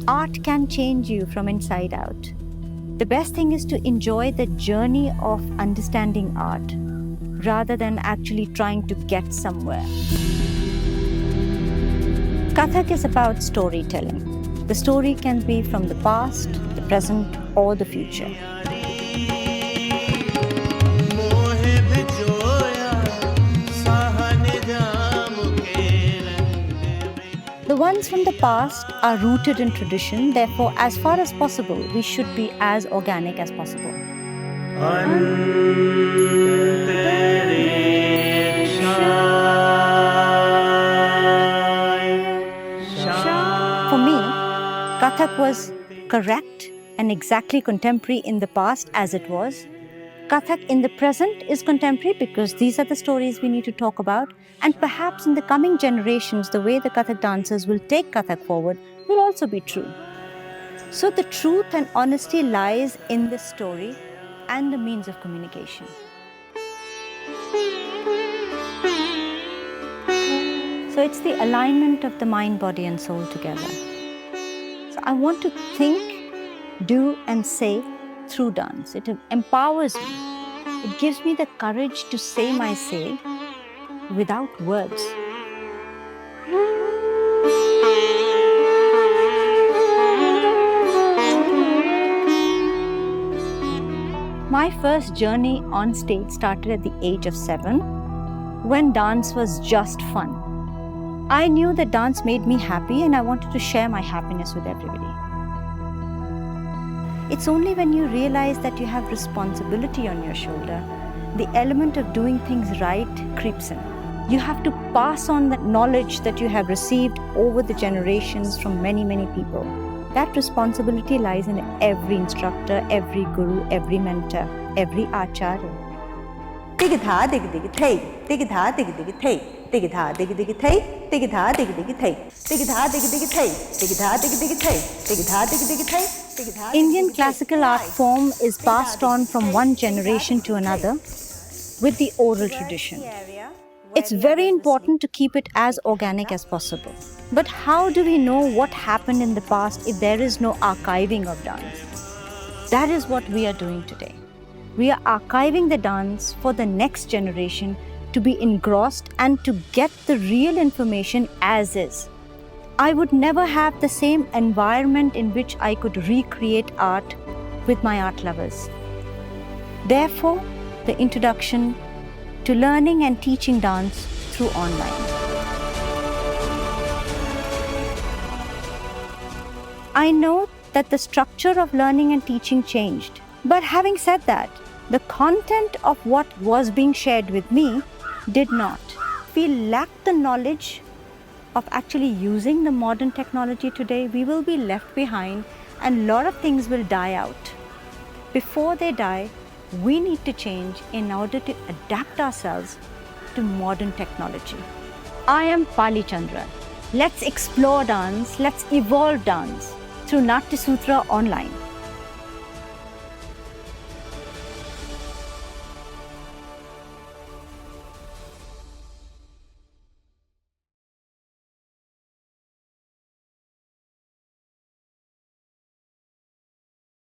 Art can change you from inside out. The best thing is to enjoy the journey of understanding art rather than actually trying to get somewhere. Kathak is about storytelling. The story can be from the past, the present, or the future. The ones from the past are rooted in tradition, therefore, as far as possible, we should be as organic as possible. For me, Kathak was correct and exactly contemporary in the past as it was. Kathak in the present is contemporary because these are the stories we need to talk about, and perhaps in the coming generations, the way the Kathak dancers will take Kathak forward will also be true. So the truth and honesty lies in the story and the means of communication. So it's the alignment of the mind, body and soul together. So I want to think, do and say through dance. It empowers me. It gives me the courage to say my say without words. My first journey on stage started at the age of 7, when dance was just fun. I knew that dance made me happy and I wanted to share my happiness with everybody. It's only when you realize that you have responsibility on your shoulder, the element of doing things right creeps in. You have to pass on that knowledge that you have received over the generations from many, many people. That responsibility lies in every instructor, every guru, every mentor, every acharya. Tigitha dig dig thay, tigitha dig dig thay, tigitha dig dig thay, tigitha dig dig thay, tigitha dig dig thay, tigitha dig dig thay, tigitha dig dig thay. Indian classical art form is passed on from one generation to another with the oral tradition. It's very important to keep it as organic as possible. But how do we know what happened in the past if there is no archiving of dance? That is what we are doing today. We are archiving the dance for the next generation to be engrossed and to get the real information as is. I would never have the same environment in which I could recreate art with my art lovers. Therefore, the introduction to learning and teaching dance through online. I know that the structure of learning and teaching changed. But having said that, the content of what was being shared with me did not. We lacked the knowledge of actually using the modern technology today. We will be left behind and a lot of things will die out. Before they die, we need to change in order to adapt ourselves to modern technology. I am Pali Chandra. Let's explore dance, let's evolve dance through NatyaSutraOnline.